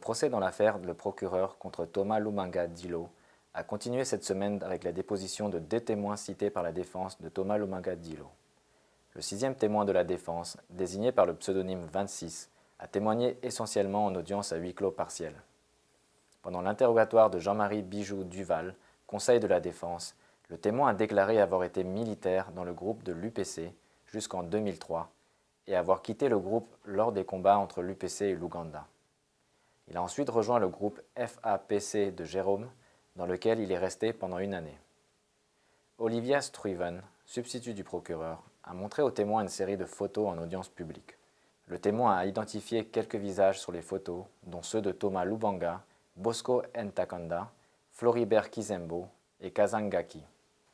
procès dans l'affaire Le Procureur contre Thomas Lubanga Dilo a continué cette semaine avec la déposition de 2 témoins cités par la défense de Thomas Lubanga Dilo. Le 6e témoin de la défense, désigné par le pseudonyme 26, a témoigné essentiellement en audience à huis clos partiel. Pendant l'interrogatoire de Jean-Marie Bijou Duval, conseil de la défense, le témoin a déclaré avoir été militaire dans le groupe de l'UPC jusqu'en 2003 et avoir quitté le groupe lors des combats entre l'UPC et l'Ouganda. Il a ensuite rejoint le groupe FAPC de Jérôme, dans lequel il est resté pendant 1 année. Olivia Stuyven, substitut du procureur, a montré au témoin une série de photos en audience publique. Le témoin a identifié quelques visages sur les photos, dont ceux de Thomas Lubanga, Bosco Ntakanda, Floribert Kizembo et Kazangaki.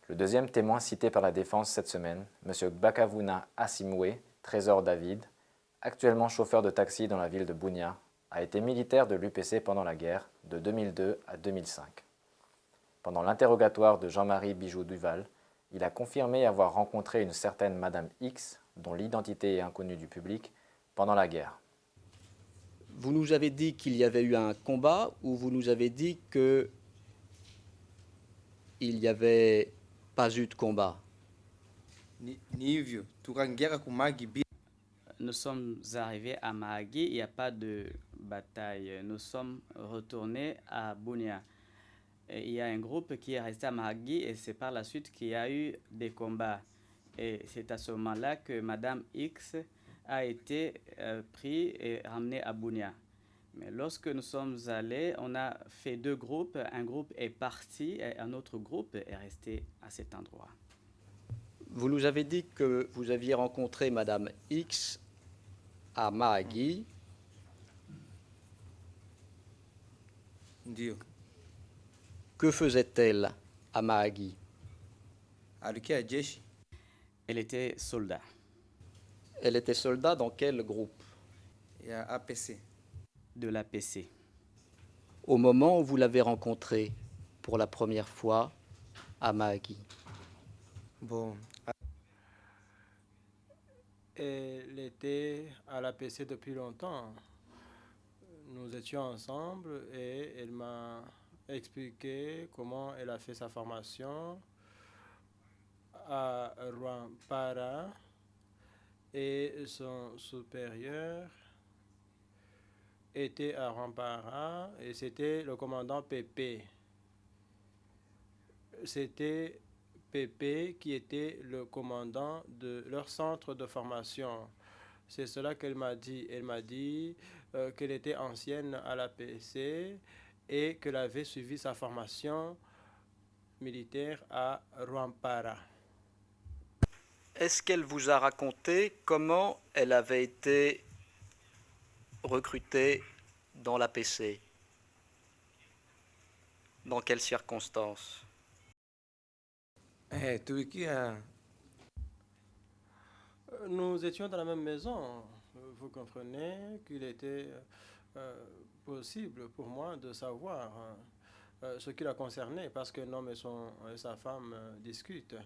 Le 2e témoin cité par la défense cette semaine, M. Bakavuna Asimwe, Trésor David, actuellement chauffeur de taxi dans la ville de Bunia, a été militaire de l'UPC pendant la guerre de 2002 à 2005. Pendant l'interrogatoire de Jean-Marie Bijou Duval, il a confirmé avoir rencontré une certaine Madame X, dont l'identité est inconnue du public, pendant la guerre. Vous nous avez dit qu'il y avait eu un combat ou vous nous avez dit qu'il n'y avait pas eu de combat? Nous sommes arrivés à Mahagi, il n'y a pas de bataille. Nous sommes retournés à Bunia. Et il y a un groupe qui est resté à Mahagi et c'est par la suite qu'il y a eu des combats. Et c'est à ce moment-là que Madame X a été pris et ramené à Bunia. Mais lorsque nous sommes allés, on a fait 2 groupes. Un groupe est parti et un autre groupe est resté à cet endroit. Vous nous avez dit que vous aviez rencontré Madame X à Mahagi. Ndio. Que faisait-elle à Mahagi? Alikuwa jeshi. Elle était soldat. Elle était soldat dans quel groupe? Ya APC. De l'APC. Au moment où vous l'avez rencontrée pour la première fois à Mahagi. Bon, Elle était à l'APC depuis longtemps. Nous étions ensemble et elle m'a expliqué comment elle a fait sa formation à Rwampara et son supérieur était à Rwampara et c'était le commandant Pépé. C'était Pépé qui était le commandant de leur centre de formation. C'est cela qu'elle m'a dit. Elle m'a dit qu'elle était ancienne à l'APC et qu'elle avait suivi sa formation militaire à Rwampara. Est-ce qu'elle vous a raconté comment elle avait été recrutée dans l'APC? Dans quelles circonstances? tulikia Nous étions dans la même maison. Vous comprenez qu'il était possible pour moi de savoir ce qui la concernait parce qu'un homme et sa femme discutent.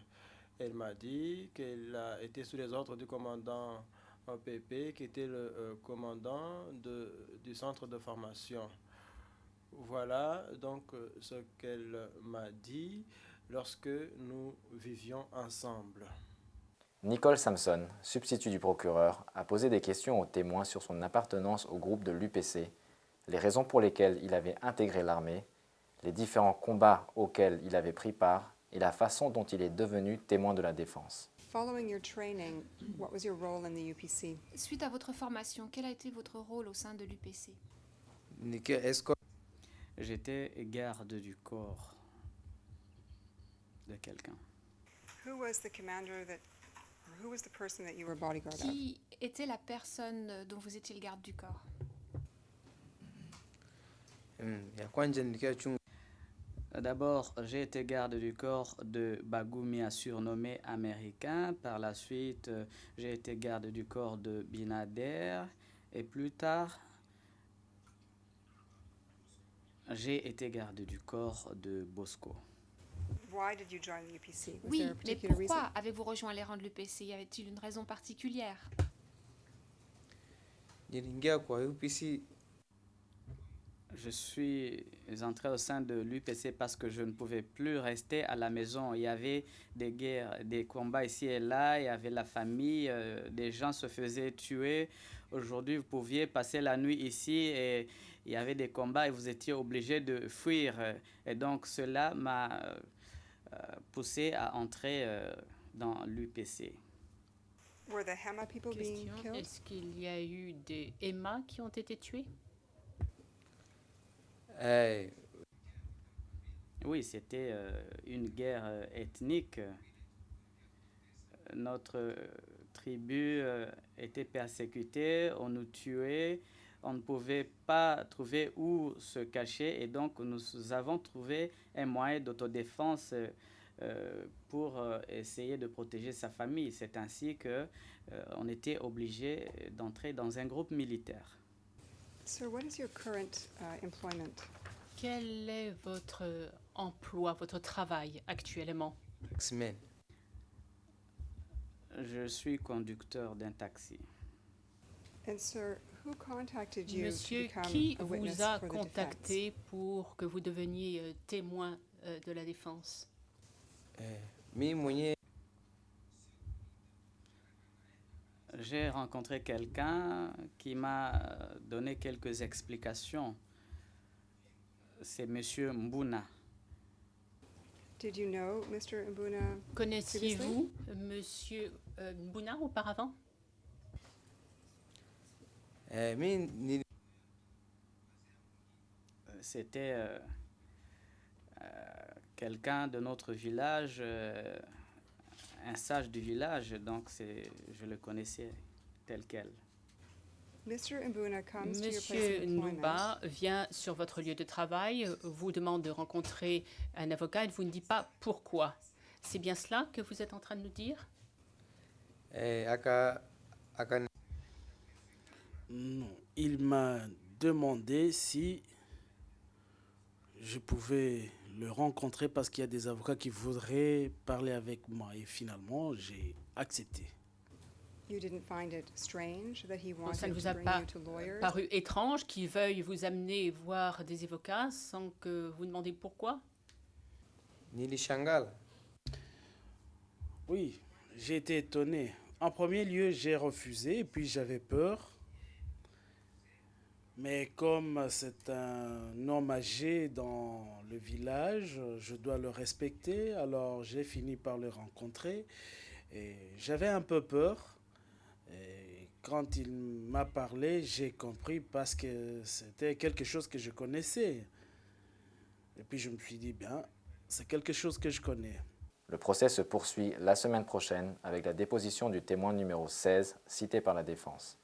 Elle m'a dit qu'elle a été sous les ordres du commandant PP, qui était le commandant du centre de formation. Voilà donc ce qu'elle m'a dit lorsque nous vivions ensemble. Nicole Samson, substitut du procureur, a posé des questions aux témoins sur son appartenance au groupe de l'UPC, les raisons pour lesquelles il avait intégré l'armée, les différents combats auxquels il avait pris part et la façon dont il est devenu témoin de la défense. Following your training, what was your role in the UPC? Suite à votre formation, quel a été votre rôle au sein de l'UPC? nikiwa escort. J'étais garde du corps de quelqu'un. Who was the commander that, or who was the person that you were bodyguard of? Qui était la personne dont vous étiez le garde du corps? Ya kwanza nikiwa chunga. D'abord, j'ai été garde du corps de Bagumia, surnommé américain. Par la suite, j'ai été garde du corps de Binader. Et plus tard, j'ai été garde du corps de Bosco. Why did you join the UPC? Was Oui, there a mais particular pourquoi reason? avez-vous rejoint les rangs de l'UPC? Y avait-il une raison particulière? Niliingia kwa UPC Je suis entré au sein de l'UPC parce que je ne pouvais plus rester à la maison. Il y avait des guerres, des combats ici et là, il y avait la famille, des gens se faisaient tuer. Aujourd'hui, vous pouviez passer la nuit ici et il y avait des combats et vous étiez obligé de fuir. Et donc cela m'a poussé à entrer dans l'UPC. Were the Hema people being Question, killed? est-ce qu'il y a eu des Emma qui ont été tués? Oui, c'était une guerre ethnique. Notre tribu était persécutée, on nous tuait, on ne pouvait pas trouver où se cacher et donc nous avons trouvé un moyen d'autodéfense pour essayer de protéger sa famille. C'est ainsi qu'on était obligé d'entrer dans un groupe militaire. Sir, what is your current employment? Quel est votre emploi, votre travail actuellement? X-Men. Je suis conducteur d'un taxi. And sir, who contacted you to Monsieur, become qui a witness vous a for the defense? contacté pour que vous deveniez témoin de la défense? Mi mwenyewe J'ai rencontré quelqu'un qui m'a donné quelques explications. C'est Monsieur Mbuna. Did you know Mr. Mbuna? Connaissiez-vous Monsieur Mbuna auparavant? C'était quelqu'un de notre village, un sage du village, donc je le connaissais tel quel. Mr. Mbuna comes to your place Monsieur of employment. Nuba vient sur votre lieu de travail, vous demande de rencontrer un avocat et ne vous ne dit pas pourquoi. C'est bien cela que vous êtes en train de nous dire? aka Non, il m'a demandé si je pouvais le rencontrer parce qu'il y a des avocats qui voudraient parler avec moi. Et finalement, j'ai accepté. You didn't find it strange that he Ça ne wanted vous to a bring pas you to lawyers? paru étrange qu'il veuille vous amener voir des avocats sans que vous demandez pourquoi? nilishangala. Oui, j'ai été étonné. En premier lieu, j'ai refusé et puis j'avais peur. Mais comme c'est un homme âgé dans le village, je dois le respecter. Alors j'ai fini par le rencontrer. Et j'avais un peu peur. Et quand il m'a parlé, j'ai compris parce que c'était quelque chose que je connaissais. Et puis je me suis dit, bien, c'est quelque chose que je connais. Le procès se poursuit la semaine prochaine avec la déposition du témoin numéro 16 cité par la défense.